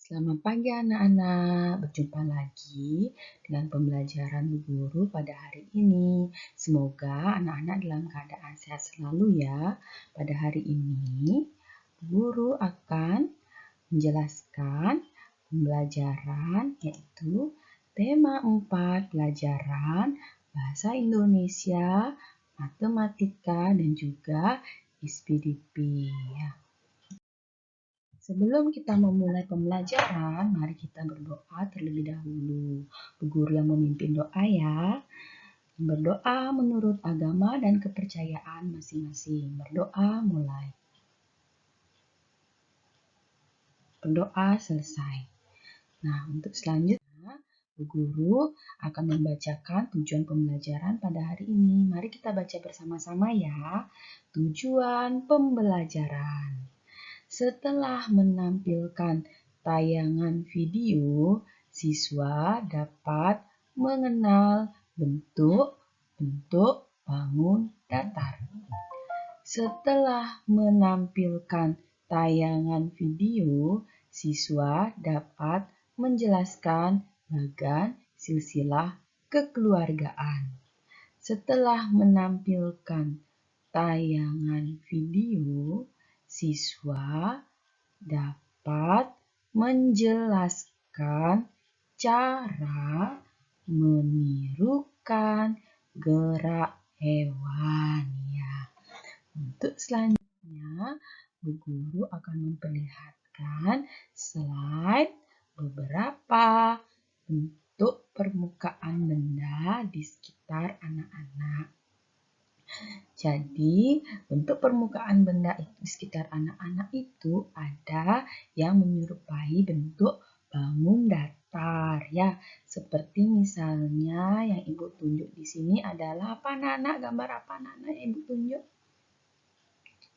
Selamat pagi anak-anak, berjumpa lagi dengan pembelajaran Bu Guru pada hari ini. Semoga anak-anak dalam keadaan sehat selalu ya. Pada hari ini, Bu Guru akan menjelaskan pembelajaran yaitu tema 4 pelajaran Bahasa Indonesia, Matematika, dan juga ISPDP. Sebelum kita memulai pembelajaran, mari kita berdoa terlebih dahulu. Bu Guru yang memimpin doa ya. Berdoa menurut agama dan kepercayaan masing-masing. Berdoa mulai. Berdoa selesai. Nah, untuk selanjutnya, Bu Guru akan membacakan tujuan pembelajaran pada hari ini. Mari kita baca bersama-sama ya. Tujuan pembelajaran. Setelah menampilkan tayangan video, siswa dapat mengenal bentuk-bentuk bangun datar. Setelah menampilkan tayangan video, siswa dapat menjelaskan bagan silsilah kekeluargaan. Setelah menampilkan tayangan video, siswa dapat menjelaskan cara menirukan gerak hewan ya. Untuk selanjutnya, Bu Guru akan memperlihatkan slide beberapa bentuk permukaan benda di sekitar anak-anak. Jadi, bentuk permukaan benda di sekitar anak-anak itu ada yang menyerupai bentuk bangun datar ya. Seperti misalnya yang Ibu tunjuk di sini adalah apa anak-anak? Gambar apa anak-anak yang Ibu tunjuk?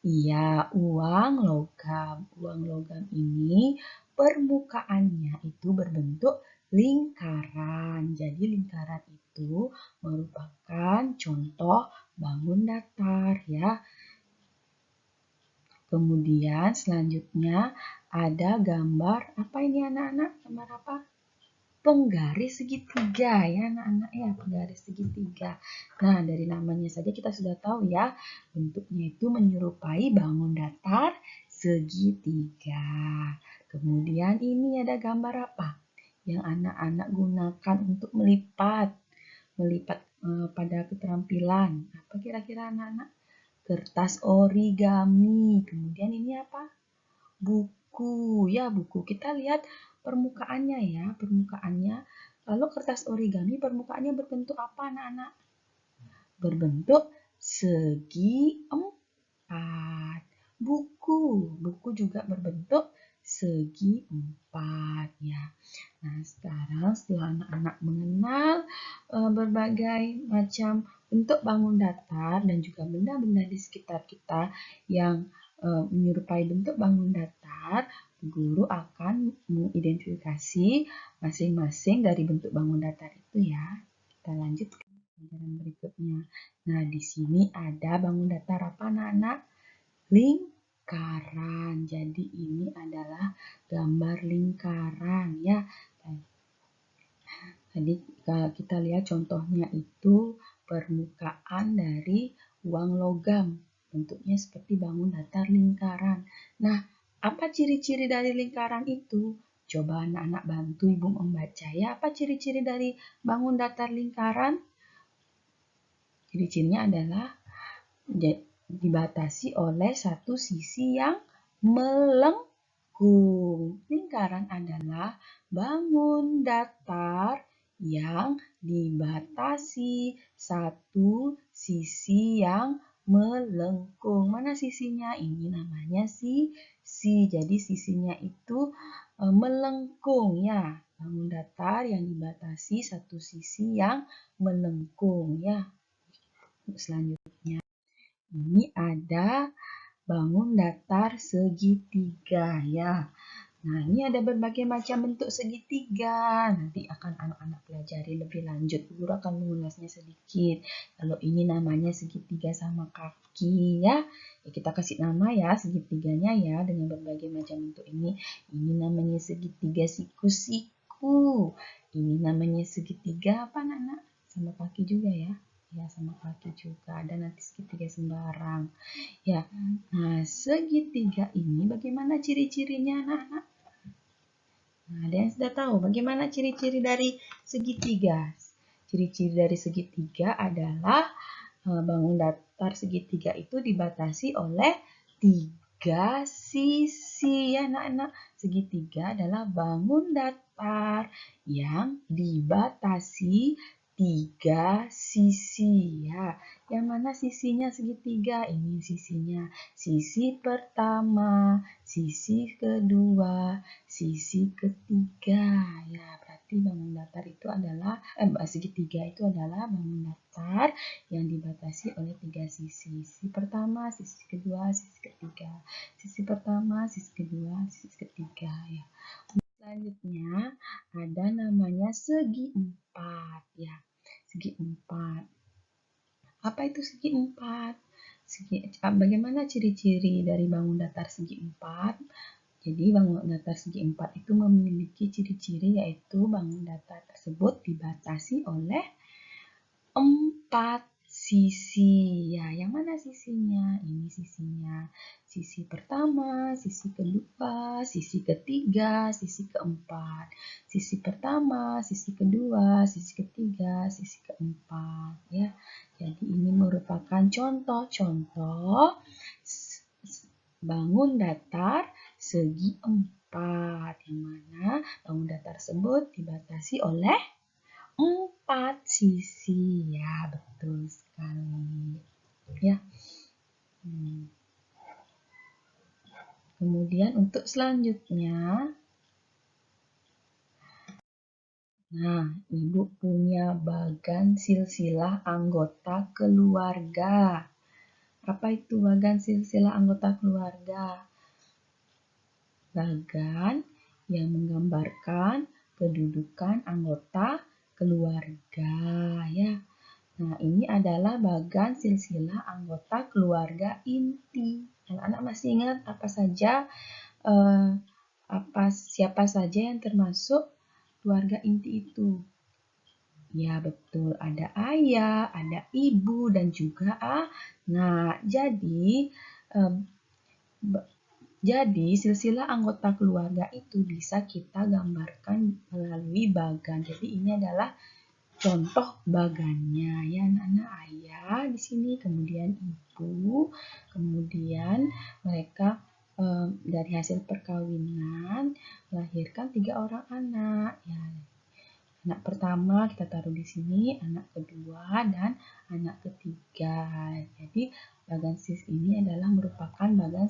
Iya, uang logam. Uang logam ini permukaannya itu berbentuk lingkaran. Jadi lingkaran itu merupakan contoh bangun datar ya. Kemudian selanjutnya ada gambar apa ini anak-anak? Gambar apa? Penggaris segitiga ya anak-anak ya, penggaris segitiga. Nah, dari namanya saja kita sudah tahu ya, bentuknya itu menyerupai bangun datar segitiga. Kemudian ini ada gambar apa? Yang anak-anak gunakan untuk melipat pada keterampilan. Apa kira-kira anak-anak? Kertas origami. Kemudian ini apa? Buku. Ya, buku. Kita lihat permukaannya ya, permukaannya. Lalu kertas origami permukaannya berbentuk apa anak-anak? Berbentuk segi empat. Buku juga berbentuk segi empat ya. Nah, sekarang setelah anak-anak mengenal berbagai macam bentuk bangun datar dan juga benda-benda di sekitar kita yang menyerupai bentuk bangun datar, guru akan mengidentifikasi masing-masing dari bentuk bangun datar itu ya. Kita lanjut ke pelajaran berikutnya. Nah, di sini ada bangun datar apa anak-anak? Lingkaran. Jadi ini adalah gambar lingkaran ya. Tadi kita lihat contohnya itu permukaan dari uang logam. Bentuknya seperti bangun datar lingkaran. Nah, apa ciri-ciri dari lingkaran itu? Coba anak-anak bantu Ibu membaca ya. Apa ciri-ciri dari bangun datar lingkaran? Ciri-cirinya adalah dibatasi oleh satu sisi yang melengkung. Lingkaran adalah bangun datar yang dibatasi satu sisi yang melengkung. Mana sisinya? Ini namanya sisi. Jadi sisinya itu melengkung ya. Bangun datar yang dibatasi satu sisi yang melengkung ya. Selanjutnya, ini ada bangun datar segitiga ya. Nah, ini ada berbagai macam bentuk segitiga. Nanti akan anak-anak pelajari lebih lanjut. Guru akan mengulasnya sedikit. Kalau ini namanya segitiga sama kaki ya. Ya kita kasih nama ya segitiganya ya dengan berbagai macam bentuk ini. Ini namanya segitiga siku-siku. Ini namanya segitiga apa anak-anak? Sama kaki juga ya. Ya, sama kaki juga. Ada nanti segitiga sembarang. Ya, nah segitiga ini bagaimana ciri-cirinya anak-anak? Nah, ada yang sudah tahu bagaimana ciri-ciri dari segitiga? Ciri-ciri dari segitiga adalah bangun datar segitiga itu dibatasi oleh 3 sisi ya anak-anak. Segitiga adalah bangun datar yang dibatasi 3 sisi ya. Yang mana sisinya segitiga? Ini sisinya. Sisi pertama, sisi kedua, sisi ketiga ya. Berarti bangun datar itu adalah segitiga itu adalah bangun datar yang dibatasi oleh 3 sisi. Sisi pertama, sisi kedua, sisi ketiga. Sisi pertama, sisi kedua, sisi ketiga ya. Selanjutnya ada namanya segi empat ya. Segi empat. Apa itu segi empat? Bagaimana ciri-ciri dari bangun datar segi empat? Jadi bangun datar segi empat itu memiliki ciri-ciri yaitu bangun datar tersebut dibatasi oleh 4 sisi ya. Yang mana sisinya? Ini sisinya. Sisi pertama, sisi kedua, sisi ketiga, sisi keempat. Sisi pertama, sisi kedua, sisi ketiga, sisi keempat ya. Jadi ini merupakan contoh-contoh bangun datar segi empat yang mana bangun datar tersebut dibatasi oleh 4 sisi ya, betul sekali ya. Kemudian untuk selanjutnya, nah ibu punya bagan silsilah anggota keluarga. Apa itu bagan silsilah anggota keluarga? Bagan yang menggambarkan kedudukan anggota keluarga ya. Nah, ini adalah bagan silsilah anggota keluarga inti. Anak-anak masih ingat siapa saja yang termasuk keluarga inti itu? Ya, betul. Ada ayah, ada ibu, dan juga anak. Jadi, silsilah anggota keluarga itu bisa kita gambarkan melalui bagan. Jadi, ini adalah contoh bagannya ya anak-anak. Ayah di sini, kemudian ibu, kemudian mereka dari hasil perkawinan melahirkan 3 orang anak ya. Anak pertama kita taruh di sini, anak kedua dan anak ketiga. Jadi bagan sis ini adalah merupakan bagan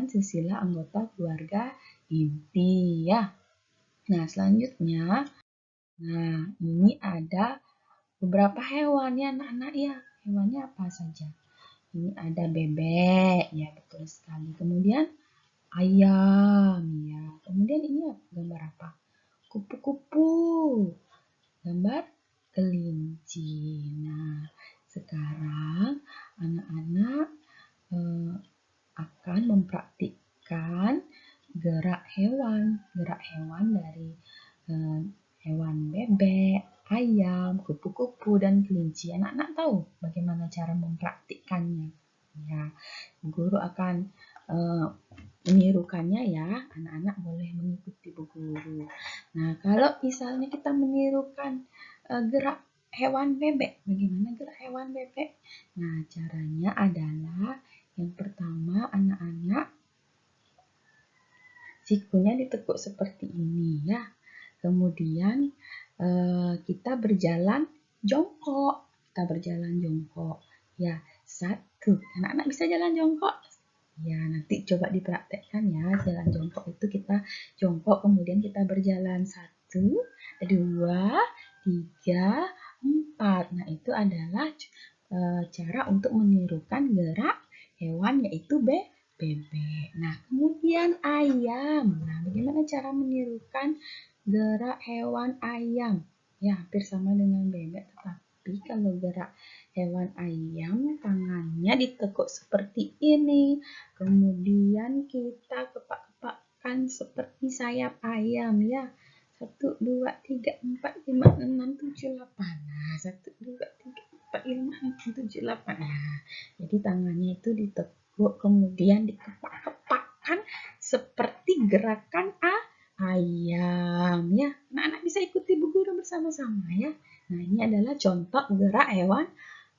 silsilah anggota keluarga inti ya. Nah, selanjutnya ini ada beberapa hewan ya anak-anak ya. Hewannya apa saja? Ini ada bebek ya, betul sekali. Kemudian ayam ya. Kemudian ini gambar apa? Kupu-kupu. Gambar kelinci. Nah, sekarang anak-anak akan mempraktikkan gerak hewan dari hewan bebek, ayam, kupu-kupu, dan kelinci. Anak-anak tahu bagaimana cara mempraktikkannya. Ya, guru akan menirukannya ya. Anak-anak boleh mengikuti bu guru. Nah, kalau misalnya kita menirukan gerak hewan bebek, bagaimana gerak hewan bebek? Nah, caranya adalah yang pertama anak-anak sikunya ditekuk seperti ini ya. Kemudian kita berjalan jongkok. Ya, 1. Anak-anak bisa jalan jongkok? Ya, nanti coba dipraktekkan ya. Jalan jongkok itu kita jongkok, kemudian kita berjalan 1, 2, 3, 4. Nah, itu adalah cara untuk menirukan gerak hewan yaitu bebek. Nah, kemudian ayam. Nah, bagaimana cara menirukan gerak hewan ayam? Ya, hampir sama dengan bebek, tetapi kalau gerak hewan ayam, tangannya ditekuk seperti ini. Kemudian kita kepak-kepakkan seperti sayap ayam, ya. 1, 2, 3, 4, 5, 6, 7, 8. Nah, 1, 2, 3, 4, 5, 6, 7, 8. Nah, jadi tangannya itu ditekuk, kemudian dikepak-kepakkan seperti gerakan ayam, ya. Anak-anak bisa ikuti Bu Guru bersama-sama, ya. Nah, ini adalah contoh gerak hewan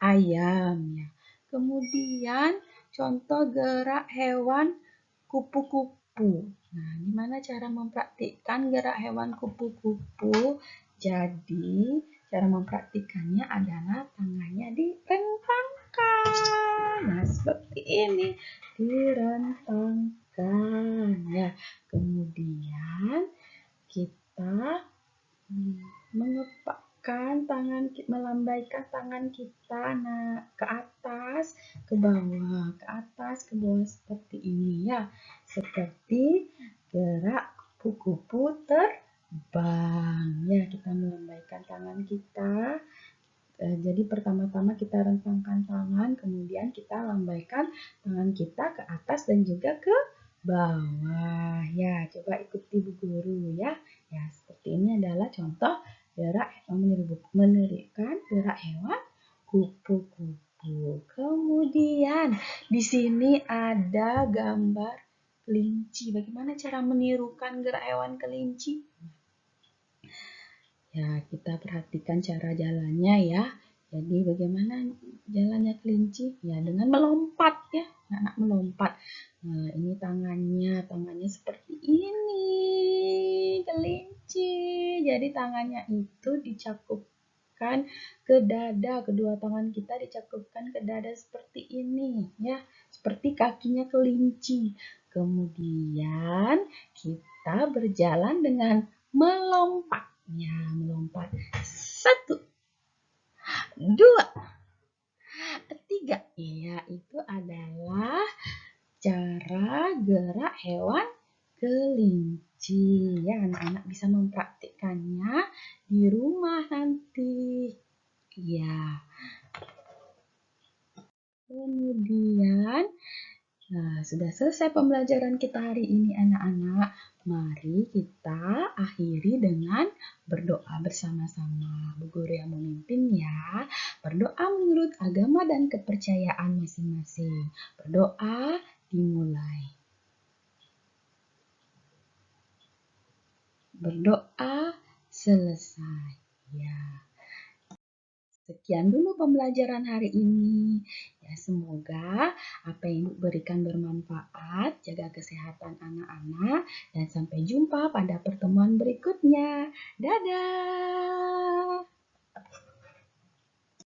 ayam, ya. Kemudian contoh gerak hewan kupu-kupu. Nah, gimana cara mempraktikkan gerak hewan kupu-kupu? Jadi, cara mempraktikkannya adalah tangannya direntangkan. Nah, seperti ini. Direntangkan. Ya. Kemudian kita mengepakkan tangan, melambaikan tangan kita ke atas, ke bawah, ke atas, ke bawah seperti ini, ya. Seperti gerak kupu-kupu terbang. Ya, kita melambaikan tangan kita. Jadi pertama-tama kita rentangkan tangan, kemudian kita lambaikan tangan kita ke atas dan juga ke bawah. Ya, coba ikuti Bu Guru, ya. Ya, seperti ini adalah contoh gerak menerikan gerak hewan kupu-kupu. Kemudian di sini ada gambar kelinci. Bagaimana cara menirukan gerak hewan kelinci? Ya, kita perhatikan cara jalannya, ya. Jadi bagaimana jalannya kelinci? Ya, dengan melompat, ya. Anak melompat. Nah, ini tangannya seperti ini, kelinci. Jadi tangannya itu dicakupkan ke dada, kedua tangan kita dicakupkan ke dada seperti ini, ya. Seperti kakinya kelinci. Kemudian kita berjalan dengan melompat. Ya, melompat. 1, 2, 3. Ya, itu adalah cara gerak hewan kelinci. Ya, anak-anak bisa mempraktikkannya di rumah nanti. Ya. Kemudian, nah, sudah selesai pembelajaran kita hari ini, anak-anak. Mari kita akhiri dengan berdoa bersama-sama. Bu Guru yang memimpin, ya. Berdoa menurut agama dan kepercayaan masing-masing. Berdoa dimulai. Berdoa selesai. Ya. Sekian dulu pembelajaran hari ini. Ya, semoga apa yang Ibu berikan bermanfaat, jaga kesehatan anak-anak, dan sampai jumpa pada pertemuan berikutnya. Dadah!